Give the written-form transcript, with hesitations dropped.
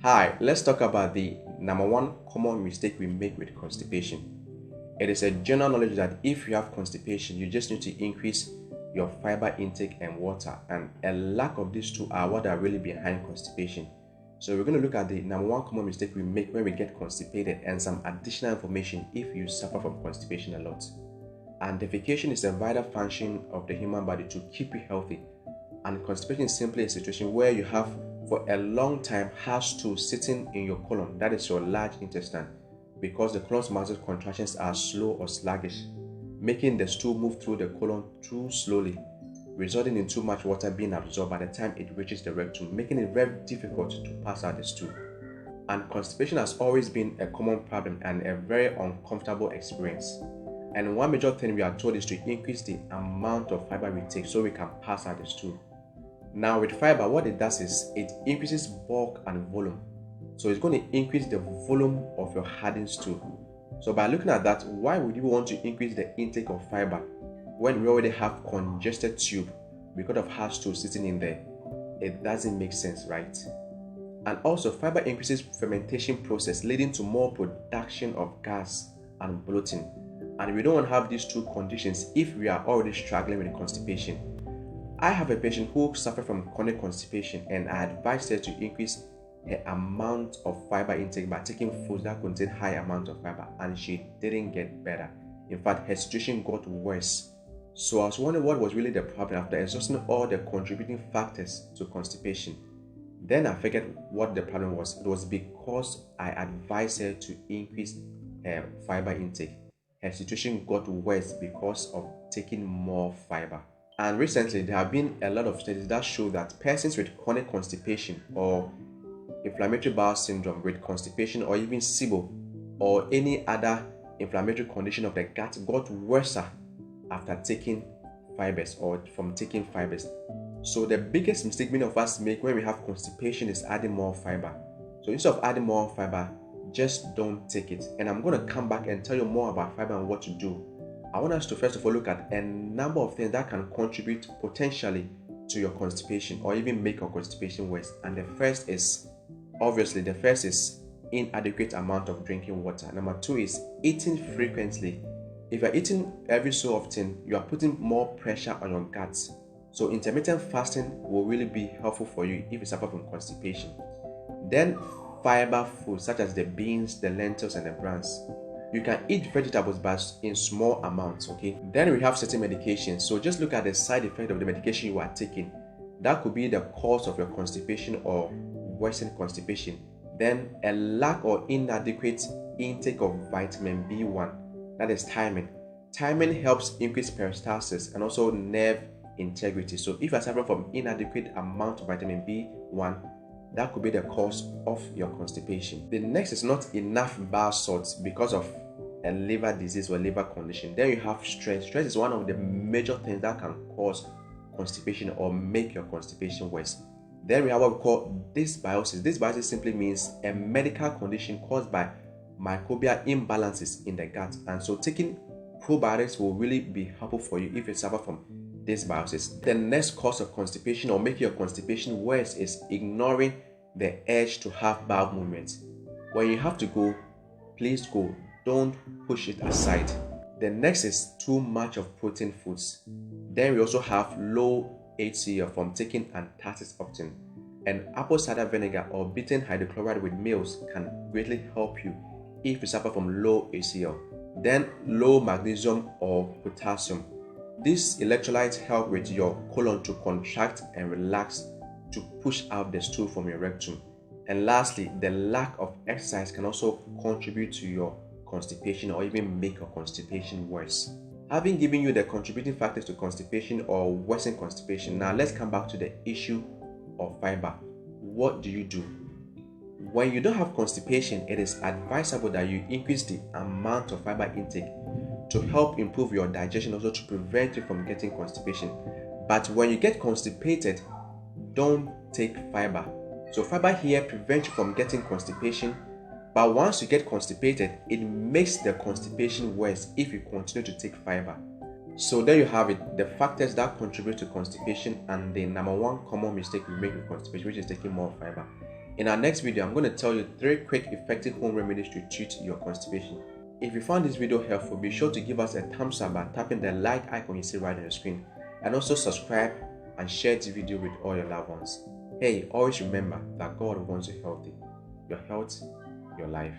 Hi, let's talk about the number one common mistake we make with constipation. It is a general knowledge that if you have constipation, you just need to increase your fiber intake and water, and a lack of these two are what are really behind constipation. So we're going to look at the number one common mistake we make when we get constipated and some additional information if you suffer from constipation a lot. And defecation is a vital function of the human body to keep you healthy. And constipation is simply a situation where you have for a long time hard stool sitting in your colon, that is your large intestine, because the colon's muscle contractions are slow or sluggish, making the stool move through the colon too slowly, resulting in too much water being absorbed by the time it reaches the rectum, making it very difficult to pass out the stool. And constipation has always been a common problem and a very uncomfortable experience. And one major thing we are told is to increase the amount of fiber we take so we can pass out the stool. Now with fiber, what it does is it increases bulk and volume. So it's going to increase the volume of your hardened stool. So by looking at that, why would you want to increase the intake of fiber when we already have congested tube because of hard stool sitting in there? It doesn't make sense, right? And also fiber increases fermentation process, leading to more production of gas and bloating. And we don't want to have these two conditions if we are already struggling with constipation. I have a patient who suffers from chronic constipation, and I advised her to increase her amount of fiber intake by taking foods that contain high amount of fiber, and she didn't get better. In fact, her situation got worse. So I was wondering what was really the problem after exhausting all the contributing factors to constipation. Then I figured what the problem was. It was because I advised her to increase her fiber intake. Her situation got worse because of taking more fiber. And recently, there have been a lot of studies that show that persons with chronic constipation or inflammatory bowel syndrome with constipation or even SIBO or any other inflammatory condition of the gut got worse after taking fibers or from taking fibers. So the biggest mistake many of us make when we have constipation is adding more fiber. So instead of adding more fiber, just don't take it. And I'm going to come back and tell you more about fiber and what to do. I want us to first of all look at a number of things that can contribute potentially to your constipation or even make your constipation worse. And the first is inadequate amount of drinking water. Number two is eating frequently. If you're eating every so often, you are putting more pressure on your guts. So intermittent fasting will really be helpful for you if you suffer from constipation. Then fiber foods such as the beans, the lentils, and the bran. You can eat vegetables but in small amounts, okay? Then we have certain medications. So just look at the side effect of the medication you are taking. That could be the cause of your constipation or worsened constipation. Then a lack or inadequate intake of vitamin B1, that is thiamine. Thiamine helps increase peristalsis and also nerve integrity. So if you are suffering from inadequate amount of vitamin B1, that could be the cause of your constipation. The next is not enough bile salts because of a liver disease or liver condition. Then you have stress. Stress is one of the major things that can cause constipation or make your constipation worse. Then we have what we call dysbiosis. Dysbiosis simply means a medical condition caused by microbial imbalances in the gut. And so taking probiotics will really be helpful for you if you suffer from dysbiosis. The next cause of constipation or making your constipation worse is ignoring the urge to have bowel movements. When you have to go, please go. Don't push it aside. The next is too much of protein foods. Then we also have low HCl from taking antacids often. And apple cider vinegar or beaten hydrochloride with meals can greatly help you if you suffer from low HCl. Then low magnesium or potassium. These electrolytes help with your colon to contract and relax to push out the stool from your rectum. And lastly, the lack of exercise can also contribute to your constipation or even make your constipation worse. Having given you the contributing factors to constipation or worsen constipation, now let's come back to the issue of fiber. What do you do? When you don't have constipation, it is advisable that you increase the amount of fiber intake to help improve your digestion, also to prevent you from getting constipation. But when you get constipated, don't take fiber. So fiber here prevents you from getting constipation, but once you get constipated, it makes the constipation worse if you continue to take fiber. So there you have it, the factors that contribute to constipation and the number one common mistake we make with constipation, which is taking more fiber. In our next video, I'm going to tell you 3 quick effective home remedies to treat your constipation. If you found this video helpful, be sure to give us a thumbs up by tapping the like icon you see right on your screen, and also subscribe and share this video with all your loved ones. Hey, always remember that God wants you healthy. Your health, your life.